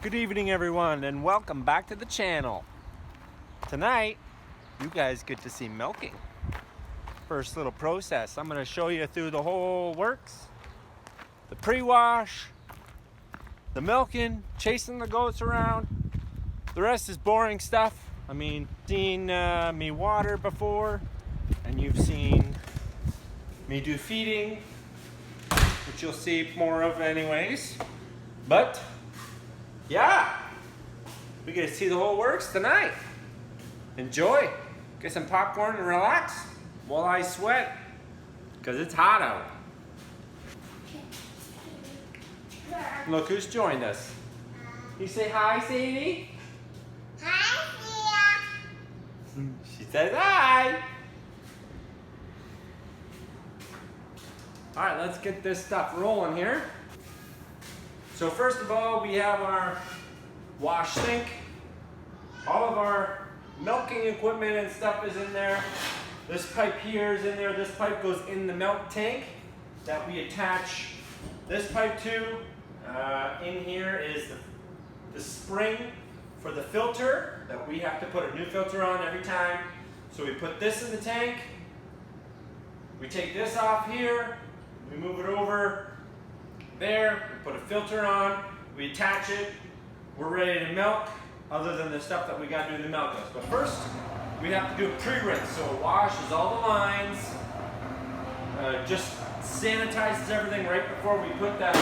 Good evening, everyone, and welcome back to the channel. Tonight, you guys get to see milking. First little process. I'm going to show you through the whole works. The pre-wash, the milking, chasing the goats around. The rest is boring stuff. I mean, seen me water before, and you've seen me do feeding, which you'll see more of anyways. But yeah, we get to see the whole works tonight. Enjoy. Get some popcorn and relax while I sweat, because it's hot out. Look who's joined us. You say hi, Sadie? Hi, Sia. She says hi. All right, let's get this stuff rolling here. So first of all, we have our wash sink. All of our milking equipment and stuff is in there. This pipe here is in there. This pipe goes in the milk tank that we attach this pipe to. In here is the spring for the filter that we have to put a new filter on every time. So we put this in the tank. We take this off here. We move it over there, we put a filter on, we attach it, we're ready to milk, other than the stuff that we got to do the milk with. But first, we have to do a pre-rinse. So it washes all the lines, just sanitizes everything right before we put that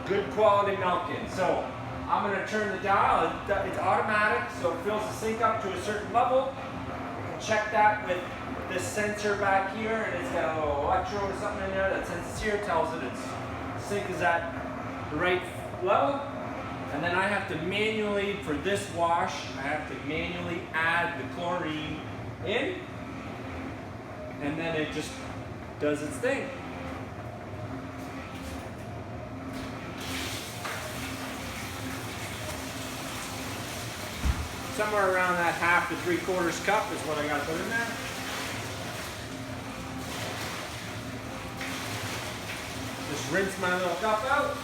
good quality milk in. So I'm going to turn the dial, it's automatic, so it fills the sink up to a certain level. You can check that with this sensor back here, and it's got a little electrode or something in there that senses here, tells it its sink is at the right level. And then I have to manually, for this wash, I have to manually add the chlorine in, and then it just does its thing. Somewhere around that 1/2 to 3/4 cup is what I got to put in there. Just rinse my little cup out.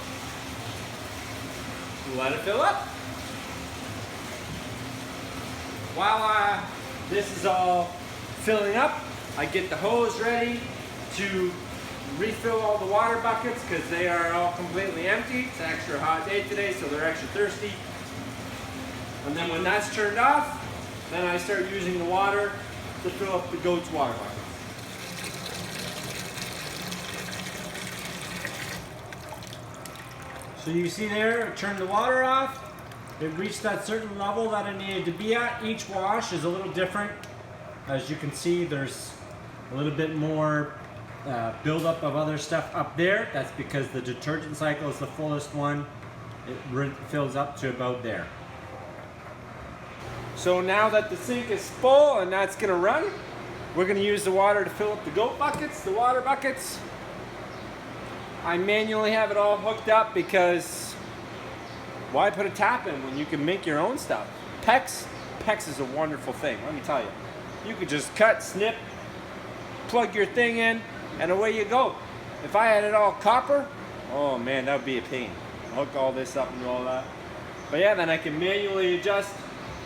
Let it fill up. While this is all filling up, I get the hose ready to refill all the water buckets because they are all completely empty. It's an extra hot day today, so they're extra thirsty. And then when that's turned off, then I start using the water to fill up the goat's water bucket. So you see there, turn the water off. It reached that certain level that it needed to be at. Each wash is a little different. As you can see, there's a little bit more buildup of other stuff up there. That's because the detergent cycle is the fullest one. It fills up to about there. So now that the sink is full and that's gonna run, we're gonna use the water to fill up the goat buckets, the water buckets. I manually have it all hooked up because why put a tap in when you can make your own stuff? PEX is a wonderful thing, let me tell you. You could just cut, snip, plug your thing in, and away you go. If I had it all copper, oh man, that would be a pain. Hook all this up and all that. But yeah, then I can manually adjust.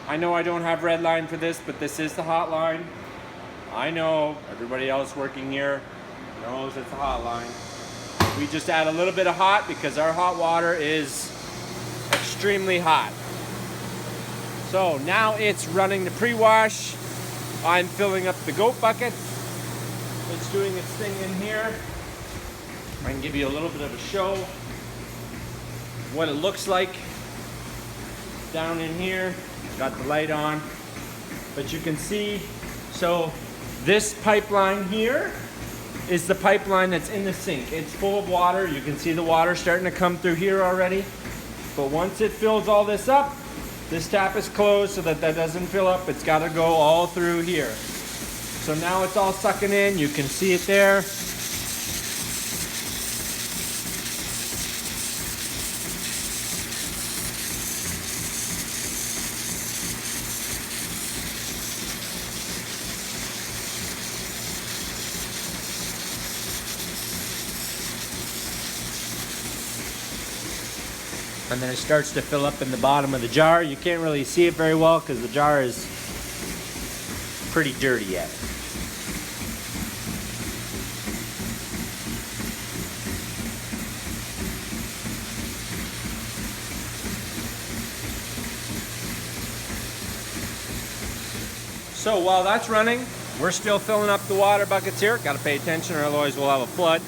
I know I don't have red line for this, but this is the hot line. I know everybody else working here knows it's a hot line. We just add a little bit of hot because our hot water is extremely hot. So now it's running the pre-wash. I'm filling up the goat bucket. It's doing its thing in here. I can give you a little bit of a show what it looks like down in here. Got the light on, but you can see, so this pipeline here is the pipeline that's in the sink. It's full of water. You can see the water starting to come through here already. But once it fills all this up, this tap is closed so that doesn't fill up. It's got to go all through here. So now it's all sucking in. You can see it there. And then it starts to fill up in the bottom of the jar. You can't really see it very well because the jar is pretty dirty yet. So while that's running, we're still filling up the water buckets here. Got to pay attention or otherwise we'll have a flood.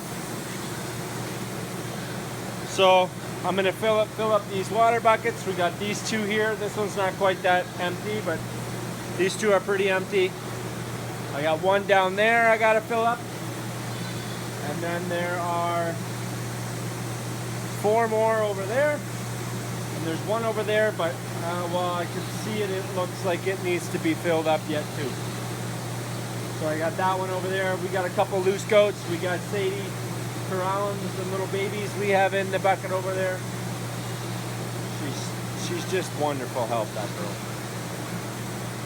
So I'm going to fill up these water buckets. We got these two here. This one's not quite that empty, but these two are pretty empty. I got one down there I got to fill up. And then there are 4 more over there. And there's one over there, but well, I can see it. It looks like it needs to be filled up yet too. So I got that one over there. We got a couple loose goats. We got Sadie, Corallins, and little babies we have in the bucket over there. She's just wonderful help, that girl.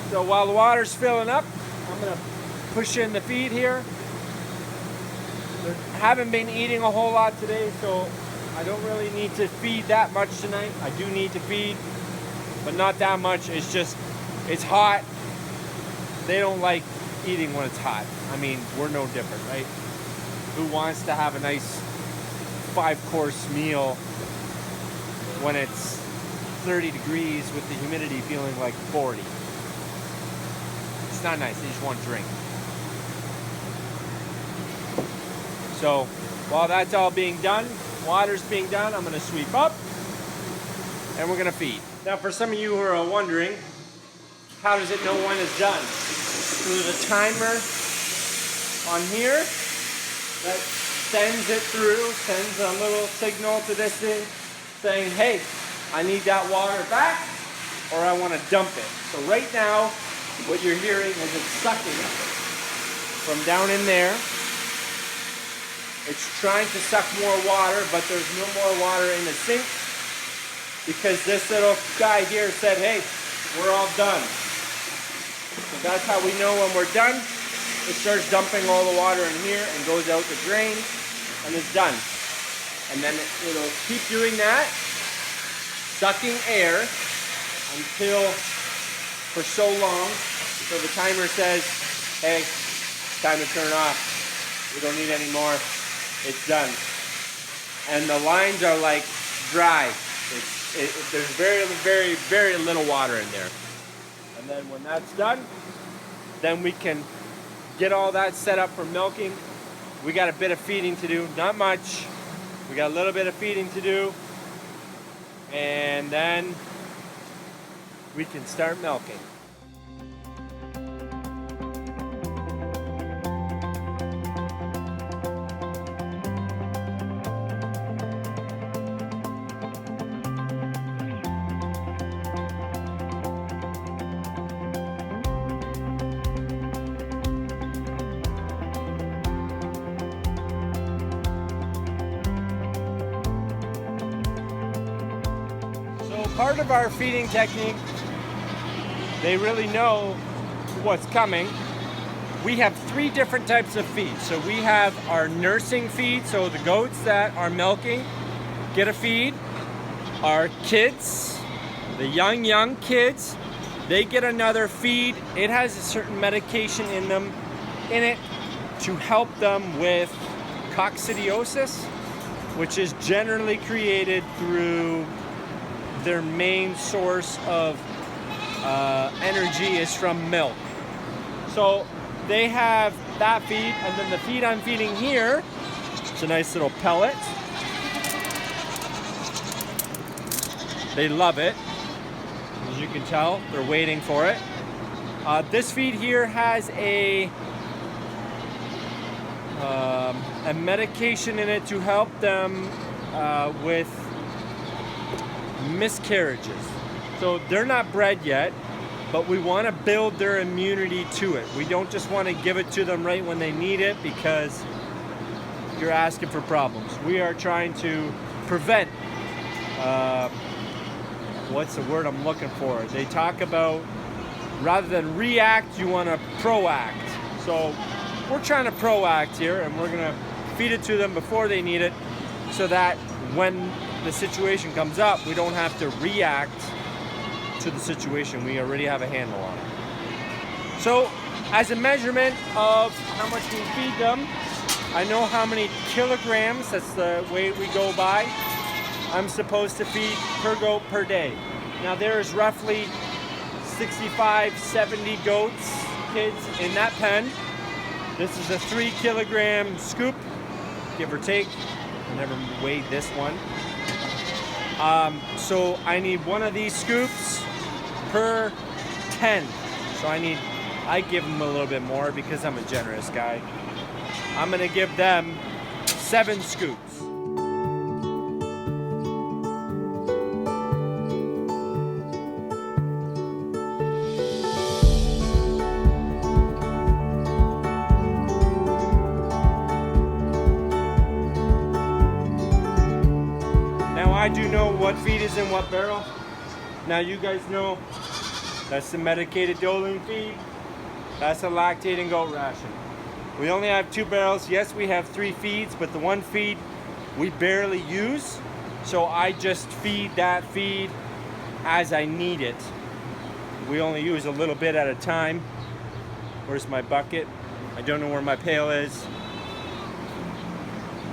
So while the water's filling up, I'm gonna push in the feed here. They haven't been eating a whole lot today, so I don't really need to feed that much tonight. I do need to feed, but not that much. It's just, it's hot. They don't like eating when it's hot. I mean, we're no different, right? Who wants to have a nice 5-course meal when it's 30 degrees with the humidity feeling like 40? It's not nice. They just want to drink. So while that's all being done, water's being done, I'm going to sweep up and we're going to feed. Now for some of you who are wondering, how does it know when it's done? Through the timer on here that sends it through, sends a little signal to this thing saying, hey, I need that water back or I want to dump it. So right now, what you're hearing is it's sucking from down in there. It's trying to suck more water, but there's no more water in the sink because this little guy here said, hey, we're all done. So that's how we know when we're done. It starts dumping all the water in here and goes out the drain, and it's done. And then it'll keep doing that, sucking air until for so long, so the timer says, hey, it's time to turn off. We don't need any more. It's done. And the lines are like dry. There's very, very, very little water in there. And then when that's done, then we can get all that set up for milking. We got a bit of feeding to do, not much. We got a little bit of feeding to do. And then we can start milking. Part of our feeding technique, they really know what's coming. We have 3 different types of feed. So we have our nursing feed, so the goats that are milking get a feed. Our kids, the young kids, they get another feed. It has a certain medication in it to help them with coccidiosis, which is generally created through their main source of energy is from milk. So they have that feed, and then the feed I'm feeding here, it's a nice little pellet. They love it. As you can tell, they're waiting for it. This feed here has a medication in it to help them with miscarriages. So they're not bred yet, but we want to build their immunity to it. We don't just want to give it to them right when they need it because you're asking for problems. We are trying to prevent, what's the word I'm looking for? They talk about rather than react, you want to proact. So we're trying to proact here, and we're going to feed it to them before they need it so that when the situation comes up, we don't have to react to the situation. We already have a handle on it. So as a measurement of how much we feed them, I know how many kilograms, that's the way we go by, I'm supposed to feed per goat per day. Now there's roughly 65, 70 goats, kids in that pen. This is a 3 kilogram scoop, give or take. I never weighed this one. So I need one of these scoops per 10. So I give them a little bit more because I'm a generous guy. I'm gonna give them 7 scoops. Now I do know what feed is in what barrel. Now you guys know that's the medicated doling feed. That's a lactating goat ration. We only have 2 barrels. Yes, we have 3 feeds, but the one feed we barely use. So I just feed that feed as I need it. We only use a little bit at a time. Where's my bucket? I don't know where my pail is.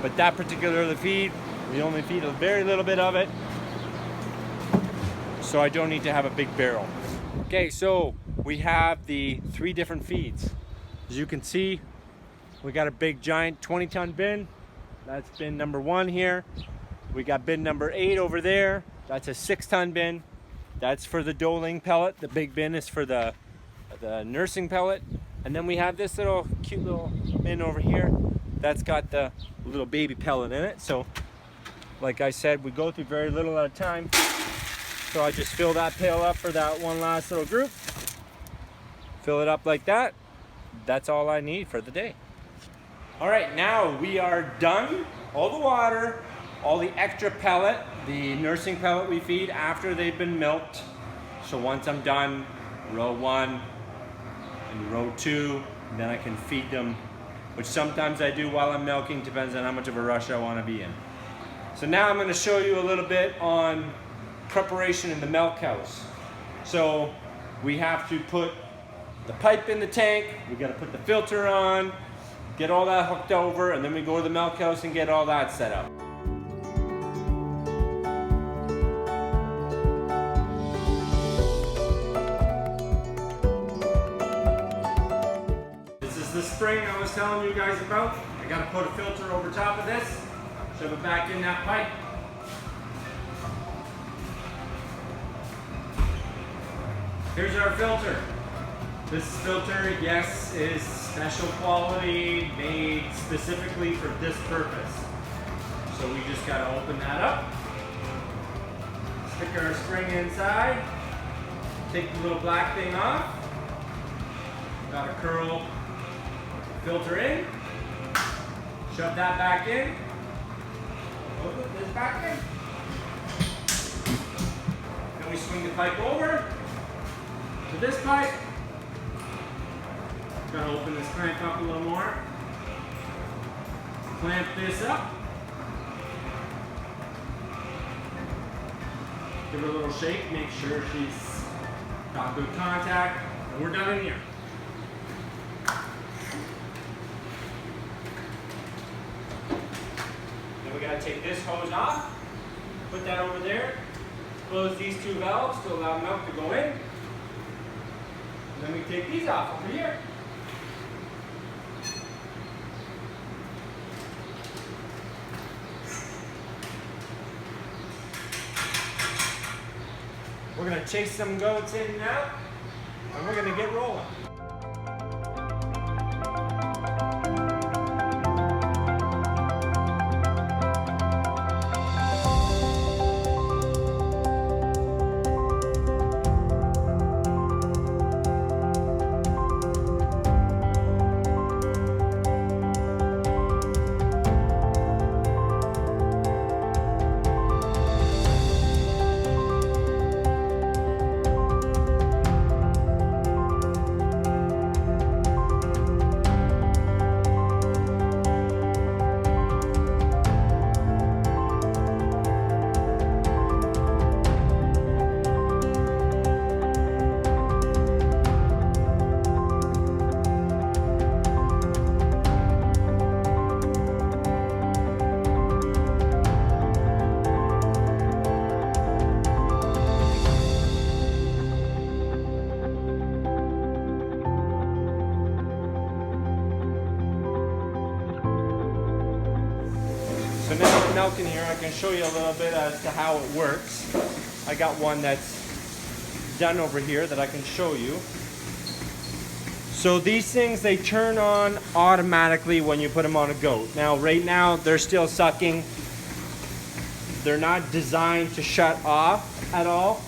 But that particular feed, we only feed a very little bit of it. So I don't need to have a big barrel. Okay, so we have the 3 different feeds. As you can see, we got a big giant 20-ton bin. That's bin number 1 here. We got bin number 8 over there. That's a 6-ton bin. That's for the doling pellet. The big bin is for the nursing pellet. And then we have this little cute little bin over here. That's got the little baby pellet in it. So like I said, we go through very little at a time. So I just fill that pail up for that one last little group. Fill it up like that. That's all I need for the day. All right, now we are done. All the water, all the extra pellet, the nursing pellet we feed after they've been milked. So once I'm done, row 1 and row 2, and then I can feed them, which sometimes I do while I'm milking, depends on how much of a rush I want to be in. So now I'm going to show you a little bit on preparation in the milk house. So we have to put the pipe in the tank, we got to put the filter on, get all that hooked over, and then we go to the milk house and get all that set up. This is the spring I was telling you guys about. I got to put a filter over top of this, shove it back in that pipe. Here's our filter. This filter, yes, is special quality, made specifically for this purpose. So we just gotta open that up, stick our spring inside, take the little black thing off, gotta curl the filter in, shove that back in, put this back in. Then we swing the pipe over to this pipe. Gotta open this clamp up a little more. Clamp this up. Give her a little shake, make sure she's got good contact, and we're done in here. Then we gotta take this hose off, put that over there, close these 2 valves to allow milk to go in. And then we take these off over here. We're gonna chase some goats in and out, and we're gonna get rolling. milk in here, I can show you a little bit as to how it works. I got one that's done over here that I can show you. So these things, they turn on automatically when you put them on a goat. Now, right now, they're still sucking. They're not designed to shut off at all,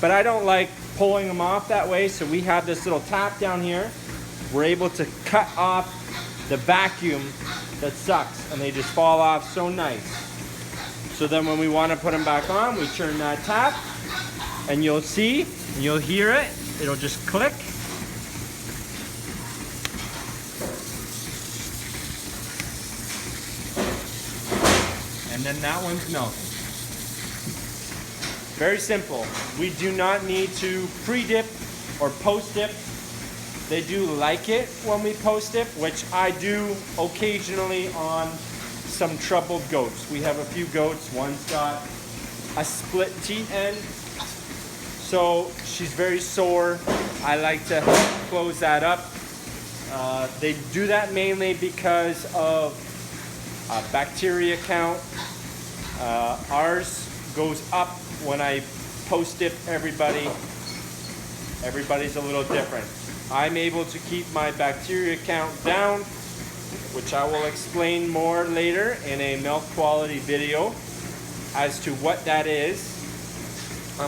but I don't like pulling them off that way, so we have this little tap down here. We're able to cut off the vacuum that sucks, and they just fall off so nice. So then when we want to put them back on, we turn that tap, and you'll see, you'll hear it, it'll just click. And then that one's milking. Very simple. We do not need to pre-dip or post-dip. They do like it when we post-dip, which I do occasionally on some troubled goats. We have a few goats. One's got a split teat end, so she's very sore. I like to close that up. They do that mainly because of bacteria count. Ours goes up when I post-dip everybody. Everybody's a little different. I'm able to keep my bacteria count down, which I will explain more later in a milk quality video as to what that is.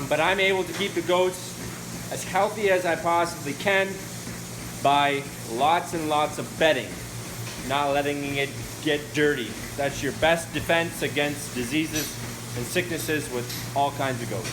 But I'm able to keep the goats as healthy as I possibly can by lots and lots of bedding, not letting it get dirty. That's your best defense against diseases and sicknesses with all kinds of goats.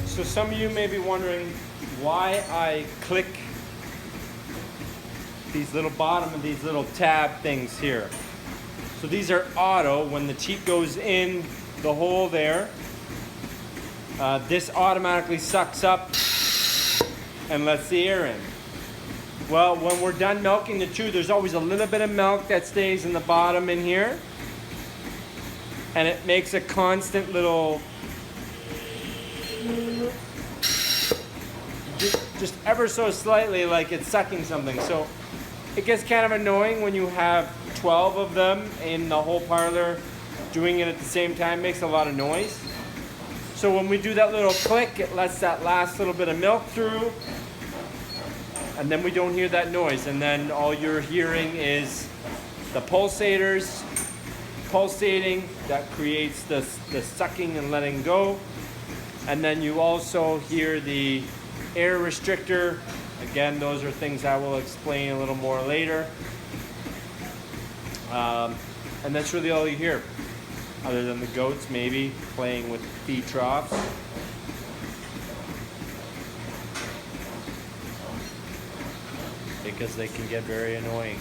So some of you may be wondering why I click these little bottom of these little tab things here. So these are auto. When the teat goes in the hole there, this automatically sucks up and lets the air in. Well, when we're done milking the two, there's always a little bit of milk that stays in the bottom in here. And it makes a constant little, just ever so slightly like it's sucking something. So it gets kind of annoying when you have 12 of them in the whole parlor doing it at the same time. Makes a lot of noise. So when we do that little click, it lets that last little bit of milk through, and then we don't hear that noise. And then all you're hearing is the pulsators pulsating. That creates the sucking and letting go. And then you also hear the air restrictor. Again, those are things I will explain a little more later. And that's really all you hear, other than the goats maybe playing with feed troughs. Because they can get very annoying.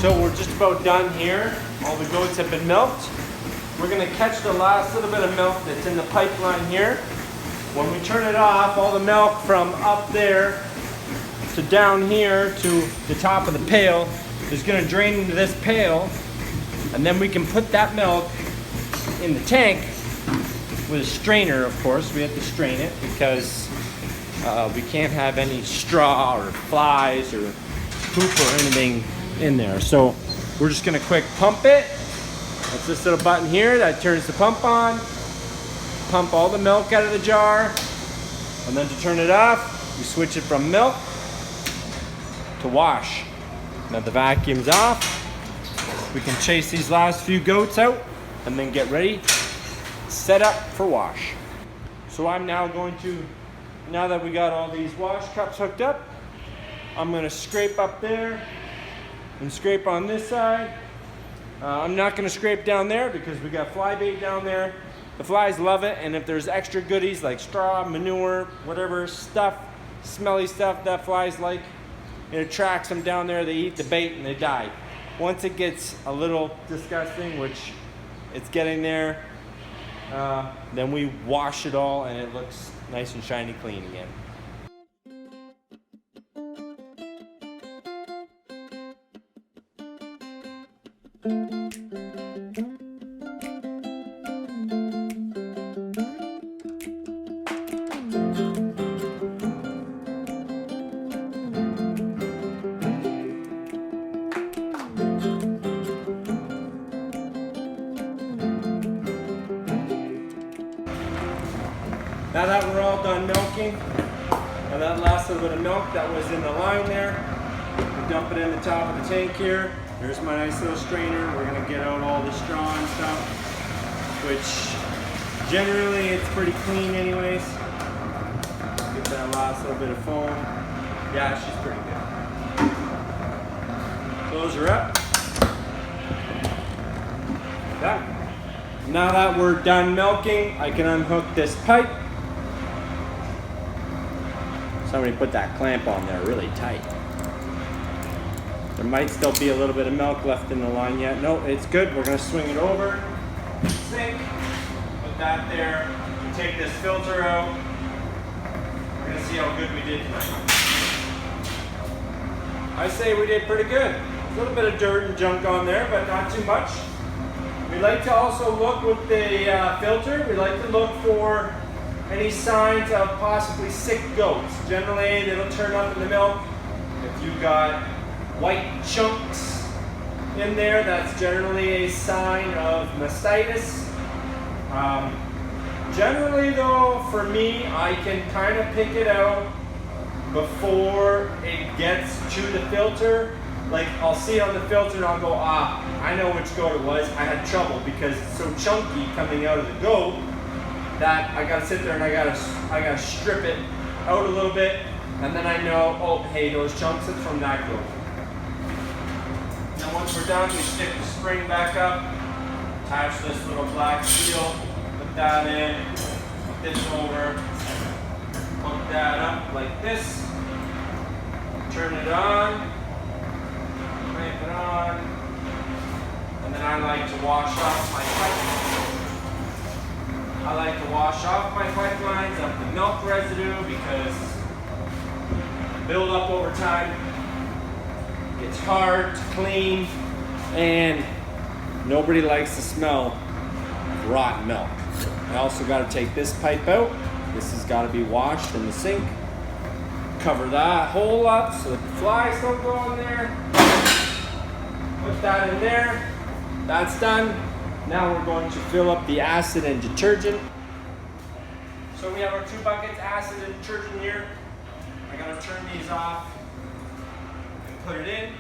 So we're just about done here. All the goats have been milked. We're gonna catch the last little bit of milk that's in the pipeline here. When we turn it off, all the milk from up there to down here to the top of the pail is gonna drain into this pail, and then we can put that milk in the tank with a strainer, of course. We have to strain it because we can't have any straw or flies or poop or anything in there. So we're just gonna quick pump it. That's this little button here that turns the pump on. Pump all the milk out of the jar, and then to turn it off, you switch it from milk to wash. Now the vacuum's off. We can chase these last few goats out and then get ready, set up for wash. So I'm now going to, now that we got all these wash cups hooked up, I'm gonna scrape up there and scrape on this side. I'm not gonna scrape down there because we got fly bait down there. The flies love it, and if there's extra goodies like straw, manure, whatever stuff, smelly stuff that flies like, it attracts them down there, they eat the bait and they die. Once it gets a little disgusting, which it's getting there, then we wash it all and it looks nice and shiny clean again. Now that we're all done milking, and that last little bit of milk that was in the line there, we dump it in the top of the tank here. There's my nice little strainer. We're gonna get out all the straw and stuff, which generally it's pretty clean anyways. Get that last little bit of foam. Yeah, she's pretty good. Close her up. Done. Now that we're done milking, I can unhook this pipe. Somebody put that clamp on there really tight. There might still be a little bit of milk left in the line yet. No, it's good. We're gonna swing it over. sink. Put that there. We take this filter out. We're gonna see how good we did tonight. I say we did pretty good. A little bit of dirt and junk on there, but not too much. We like to also look with the filter. We like to look for any signs of possibly sick goats. Generally, it'll turn up in the milk. If you've got white chunks in there, that's generally a sign of mastitis. Generally though, for me, I can kind of pick it out before it gets to the filter. Like, I'll see it on the filter and I'll go, ah, I know which goat it was. I had trouble because it's so chunky coming out of the goat that I gotta sit there and I gotta strip it out a little bit, and then I know, oh, hey, those chunks, it's from that goat. Now once we're done, we stick the spring back up, attach this little black seal, put that in, put this over, hook that up like this, turn it on, clamp it on, and then I like to wash off my pipe. I like to wash off my pipelines of the milk residue because build up over time. It's hard to clean and nobody likes the smell of rotten milk. I also got to take this pipe out. This has got to be washed in the sink. Cover that hole up so that the flies don't go in there. Put that in there. That's done. Now we're going to fill up the acid and detergent. So we have our 2 buckets, acid and detergent here. I gotta turn these off and put it in.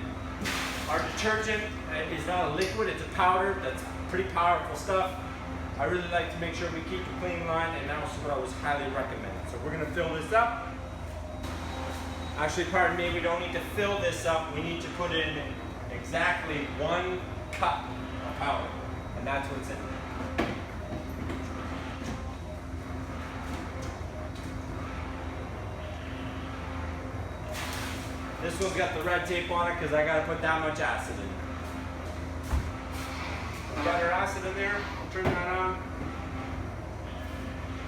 Our detergent is not a liquid, it's a powder. That's pretty powerful stuff. I really like to make sure we keep a clean line, and that's what I always highly recommend. So we're gonna fill this up. Actually, pardon me, we don't need to fill this up. We need to put in exactly 1 cup of powder. And that's what's in there. This one's got the red tape on it because I got to put that much acid in. We got our acid in there. We'll turn that on.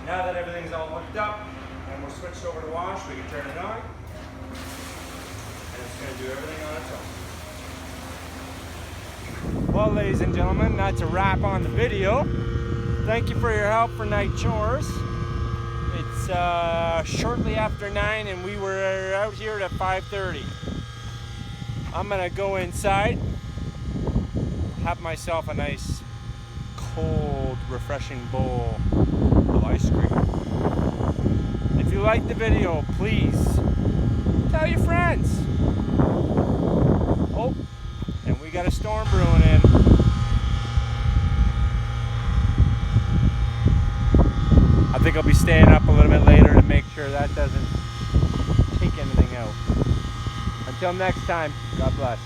Now that everything's all hooked up and we're switched over to wash, we can turn it on. And it's going to do everything on its own. Well, ladies and gentlemen, that's a wrap on the video. Thank you for your help for night chores. It's shortly after 9 and we were out here at 5:30. I'm gonna go inside, have myself a nice cold, refreshing bowl of ice cream. If you liked the video, please tell your friends. Oh, and we got a storm brewing in. I think I'll be staying up a little bit later to make sure that doesn't take anything out. Until next time, God bless.